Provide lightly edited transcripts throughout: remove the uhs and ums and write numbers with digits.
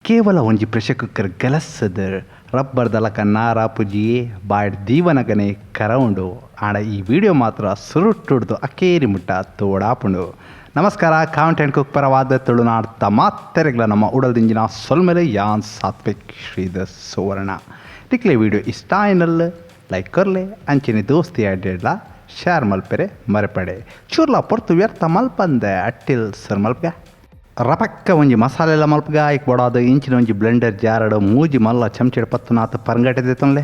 ಕೇವಲ ಒಂಜಿ pressure cooker ಗೆಲಸದ rubber ದಲಕ ನಾರ ಪುಜಿಯೇ ಬಾಡ್ ದೀವನಗನೆ ಕರವುಂಡು ಆಂಡ ಈ ವಿಡಿಯೋ ಮಾತ್ರ ಸುರುಟ್ಟುಡ್ದು ಅಕ್ಕೇರಿ ಮುಟ್ಟ ತೋಡಾಪುಂಡು. ನಮಸ್ಕಾರ, ಕಾಮೆಂಟ್ ಆ್ಯಂಡ್ ಕುಕ್ ಪರವಾದ ತುಳುನಾಡ್ತ ಮಾತೆರೆಗ್ಲ ನಮ್ಮ ಉಡಲ್ದಿಂಜಿನ ಸೊಲ್ಮೆಲೆ ಯಾನ್ ಸಾತ್ವಿಕ್ ಶ್ರೀಧರ್ ಸುವರ್ಣ. ಟಿಕ್ಲೆ ವಿಡಿಯೋ ಇಷ್ಟ ಏನಲ್ಲ ಲೈಕ್ ಕೊರ್ಲೆ ಅಂಚಿನ ದೋಸ್ತಿ ಅಡ್ಡೆಡ್ಲ ಶೇರ್ ಮಲ್ಪೆರೆ ಮರೆಪಡೆ ಚೂರ್ಲ ಪೊರ್ತು ವ್ಯರ್ಥ ಮಲ್ಪಂದೆ ಅಟ್ಟಿಲ್ ಸರ್ ಮಲ್ಪ್ಗ ರಪಕ್ಕ ಒಂಜಿ ಮಸಾಲೆಲ್ಲ ಮಲ್ಪಗ ಐಕ್ ಬೊಡಾದು ಇಂಚಿನ ಒಂಜಿ ಬ್ಲೆಂಡರ್ ಜಾರಡು ಮೂಜಿ ಮಲ್ಲ ಚಮಚೆಡ್ ಪತ್ತು ನಾತ್ ಪರಂಗಟೆ ತೊನ್ಲೆ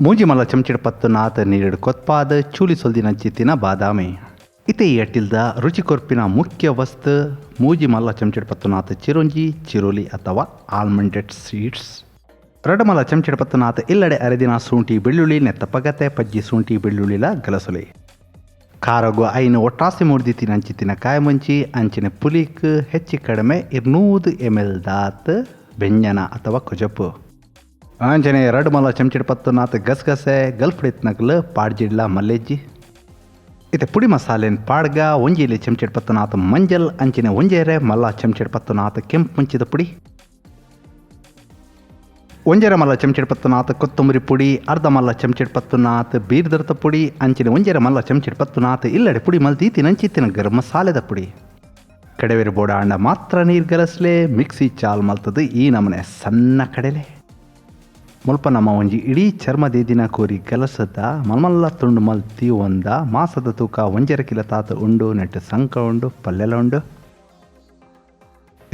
ಮೂಜಿ ಮಲ್ಲ ಚಮಚೆಡ್ ಪತ್ತು ನಾತ್ ನೀರು ಕೊತ್ಪಾದ ಚೂಲಿ ಸೊಲ್ದಿನ ಚಿತ್ತಿನ ಬಾದಾಮಿ ಇತೆ ಈ ಅಟ್ಟಿಲ್ದ ರುಚಿ ಕೊರ್ಪಿನ ಮುಖ್ಯ ವಸ್ತು ಮೂಜಿ ಮಲ್ಲ ಚಮಚೆಡ್ ಪತ್ತು ನಾತ್ ಚಿರೋಂಜಿ ಚಿರೋಲಿ ಅಥವಾ ಆಲ್ಮಂಡೆಡ್ ಸೀಡ್ಸ್. ಎರಡು ಮಲ್ಲ ಚಮಚೆಡ್ ಪತ್ತು ನಾತ್ ಇಲ್ಲಡೆ ಅರೆದಿನ ಶುಂಠಿ ಬೆಳ್ಳುಳ್ಳಿ ನೆತ್ತ ಪಗತೆ ಪಜ್ಜಿ ಶುಂಠಿ ಬೆಳ್ಳುಳ್ಳಿಲ ಗಲಸುಲಿ ಕಾರಗು ಐನು ಒಟ್ಟಾಸಿ ಮೂಡ್ದಿತ್ತಿನ ಅಂಚಿತ್ತಿನ ಕಾಯಿ ಮುಂಚಿ ಅಂಚಿನ ಪುಲಿಕ್ ಹೆಚ್ಚು ಕಡಿಮೆ 200 ml ದಾತ್ ಬೆಂಜನ ಅಥವಾ ಕೊಜಪ್ಪು ಅಂಚನೆ ಎರಡು ಮಲ್ಲ ಚಮಚೆಡ್ ಪತ್ತು ನಾತ್ ಗಸಗಸೆ ಗಲ್ಫ್ಡಿತ್ನಗ್ಲು ಪಾಡ್ಜಿಡ್ಲ ಮಲ್ಲೆಜ್ಜಿ ಇತೆ ಪುಡಿ ಮಸಾಲೆನ್ ಪಾಡ್ಗ ಒಂಜಿಲಿ ಚಮಚೆಡ್ ಪತ್ತು ನಾತ್ ಮಂಜಲ್ ಅಂಚಿನ ಒಂಜೇರೆ ಮಲ್ಲ ಚಮಚೆಡ್ ಪತ್ತು ನಾತ್ ಕೆಂಪು ಮುಂಚಿದ ಪುಡಿ ಒಂಜರ ಮಲ್ಲ ಚಮಚೆಡ್ ಪತ್ತು ನಾತ್ ಕೊತ್ತಂಬರಿ ಪುಡಿ ಅರ್ಧ ಮಲ್ಲ ಚಮಚೆಡ್ ಪತ್ತು ನಾತ್ ಬೀರ್ದರ್ತ ಪುಡಿ ಅಂಚಿನ ಒಂಜರ ಮಲ್ಲ ಚಮಚೆಡ್ ಪತ್ತು ನಾತ್ ಇಲ್ಲಡೆ ಪುಡಿ ಮಲ್ದೀತಿನ ಅಂಚಿತ್ತಿನ ಗರಂ ಮಸಾಲೆದ ಪುಡಿ ಕಡೆವೇರು ಬೋಡ ಅಂಡ ಮಾತ್ರ ನೀರು ಗಲಸ್ಲೆ ಮಿಕ್ಸಿ ಚಾಲ್ ಮಲ್ತದು ಈ ನಮನೆ ಸಣ್ಣ ಕಡೆಲೆ ಮುಲ್ಪ ನಮ್ಮ ಒಂಜಿ ಇಡೀ ಚರ್ಮದೇದಿನ ಕೋರಿ ಗಲಸದ ಮಲ್ಮಲ್ಲ ತುಂಡು ಮಲ್ತಿ ಒಂದ ಮಾಸದ ತೂಕ ಒಂಜರ ಕಿಲ ತಾತ ಉಂಡು ನೆಟ್ಟು ಸಂಕ ಉಂಡು ಪಲ್ಲೆಲ ಉಂಡು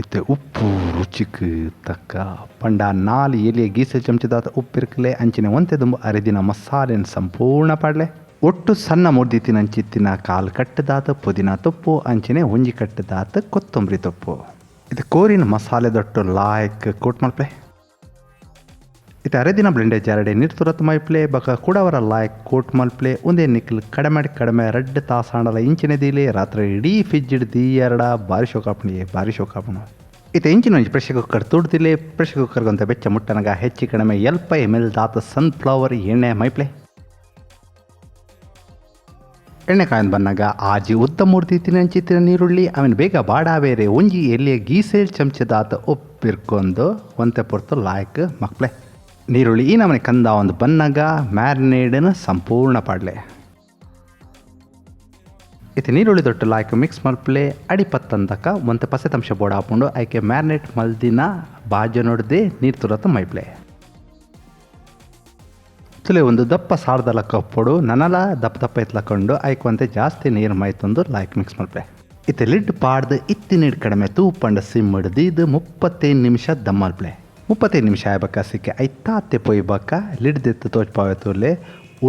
ಇತ್ತೆ ಉಪ್ಪು ರುಚಿಗೆ ತಕ್ಕ ಪಂಡ 4 ಎಲೆ ಗೀಸೆ ಚಮಚದಾತ ಉಪ್ಪಿರ್ಕಲೆ ಅಂಚಿನ ಒಂತೆ ದುಂಬು ಅರೆದಿನ ಮಸಾಲೆನ ಸಂಪೂರ್ಣ ಪಾಡ್ಲೆ ಒಟ್ಟು ಸಣ್ಣ ಮುರ್ದಿತ್ತಿನ ಅಂಚಿತ್ತಿನ ಕಾಲು ಕಟ್ಟದಾತ ಪುದೀನ ತೊಪ್ಪು ಅಂಚಿನ ಒಂಜಿ ಕಟ್ಟದಾತ ಕೊತ್ತಂಬರಿ ತೊಪ್ಪು ಇದು ಕೋರಿನ ಮಸಾಲೆ ದೊಟ್ಟು ಲಾಯಕ್ ಕೋಟ್ ಮಲ್ಪೆ ಇದು ಅರೆದಿನ ಬ್ಲೆಂಡೆ ಜಾರಡೆ ನೀರು ತುರತ್ ಮೈಪ್ಲೆ ಬಕ ಕೂಡವರ ಲಾಯಕ್ ಕೋಟ್ ಮಲ್ಪ್ಲೆ ಒಂದೇ ನಿಕ್ಲು ಕಡಿಮೆ 2 ತಾಸಾಂಡಲ ಇಂಚಿನ ದೀಲೆ ರಾತ್ರಿ ಇಡೀ ಫ್ರಿಜ್ ಹಿಡ್ದು ಎರಡ ಭಾರಿ ಶೋಕಾಪಣ ಇದು ಇಂಚಿನ ಒಂಜಿ ಪ್ರೆಷರ್ ಕುಕ್ಕರ್ ತುಡ್ದಿಲೆ ಪ್ರೆಷರ್ ಕುಕ್ಕರ್ಗಂತ ಬೆಚ್ಚ ಮುಟ್ಟನಗ ಹೆಚ್ಚು ಕಡಿಮೆ 20 ml ದಾತ ಸನ್ಫ್ಲವರ್ ಎಣ್ಣೆ ಮೈಪ್ಲೆ ಎಣ್ಣೆ ಕಾಯ್ದು ಬಂದಾಗ ಆಜಿ ಉದ್ದ ಮೂರ್ತಿತ್ತಿನ ಅಂಚಿತ್ತಿನ ನೀರುಳ್ಳಿ ಅವನು ಬೇಗ ಬಾಡಾವೇರೆ ಒಂಜಿ ಎಲ್ಲಿಯ ಗೀಸೇಲ್ ಚಮಚದಾತ ಉಪ್ಪಿರ್ಕೊಂಡು ಒಂತೆ ಪೊರ್ತು ಲಾಯಕ್ ಮಕ್ಳೆ ನೀರುಳ್ಳಿ ಈ ನಮನೆ ಕಂದ ಒಂದು ಬನ್ನಾಗ ಮ್ಯಾರಿನೇಡನ ಸಂಪೂರ್ಣ ಪಾಡ್ಲೆ ಇತ್ತೆ ನೀರುಳ್ಳಿ ದೊಟ್ಟು ಲಾಯ್ಕ್ ಮಿಕ್ಸ್ ಮಲ್ಪಲೆ ಅಡಿಪತ್ತಂತಕ ಒಂತೆ ಪಸೆತಂಶ ಬೋಡ ಹಾಕೊಂಡು ಆಯ್ಕೆ ಮ್ಯಾರಿನೇಟ್ ಮಲ್ದಿನ ಬಾಜು ನೋಡ್ದೆ ನೀರು ತುರತ್ತ ಮೈಪ್ಲೆ ತುಲೆ ಒಂದು ದಪ್ಪ ಸಾರ್ದಲ ಕಪ್ಪೊಡು ನನಲ ದಪ್ಪ ಎತ್ಲಕೊಂಡು ಆಯ್ಕೊಂತೆ ಜಾಸ್ತಿ ನೀರು ಮೈತಂದು ಲಾಯ್ಕ್ ಮಿಕ್ಸ್ ಮಲ್ಪಲೆ ಇತ್ತೆ ಲಿಡ್ ಪಾಡ್ದು ನೀರು ಕಡಿಮೆ ತೂಪಂಡ ಸಿಮ್ ಹಿಡ್ದು ಇದು 35 ನಿಮಿಷ ದಮ್ಮಲ್ಪಲೆ 35 ನಿಮಿಷ ಆಯ್ಬಕ್ಕ ಸಿಕ್ಕೆ ಐತಾತ್ತೆ ಪೊಯ್ಬಕ್ಕ ಲಿಡ್ದೆತ್ತು ತೋಚ್ಪಾವೆ ತೋರ್ಲೆ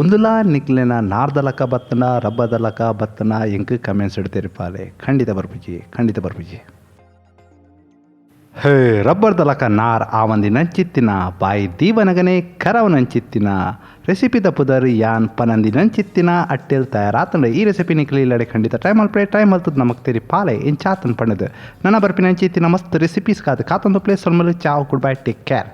ಒಂದುಲಾ ನಿಕ್ಲೆನ ನಾರ್ದಲಕ ಬತ್ತನ ರಬ್ಬದಲಕ ಬತ್ತನ ಎಂಕ್ ಕಮೆಂಟ್ಸ್ ಇಡ್ತೀರಿಪಾಲೆ ಖಂಡಿತ ಬರ್ಪುಜಿ ಹೇ ರಬ್ಬರ್ದಲಕ ನಾರ್ ಆ ಒಂದಿ ನಂಚಿತ್ತಿನ ಬಾಯಿ ದೀವನಗನೆ ಕರವ ನಂಚಿತ್ತಿನ ರೆಸಿಪಿ ತಪ್ಪುದರ್ ಯಾನ್ ಪನಂದಿ ನಂಚಿತ್ತಿನ ಅಟ್ಟೆಲ್ ತಯಾರಾತಂಡ ಈ ರೆಸಿಪಿ ನಿಕ್ಲಿ ಇಲ್ಲಡೆ ಖಂಡಿತ ಟ್ರೈ ಮಲ್ತದ ನಮಕ್ ತೆರಿ ಪಾಲೆ ಏನ್ ಚಾತನ್ ಪಣ್ಣದು ನನ್ನ ಬರ್ಪಿ ನಂಚಿತ್ತಿನ ಮಸ್ತ್ ರೆಸಿಪೀಸ್ ಕಾತಂದು ಪ್ಲೇಸ್ ಮಲ್ ಚಾವ್ ಗುಡ್ ಬೈ ಟೇಕ್ ಕೇರ್.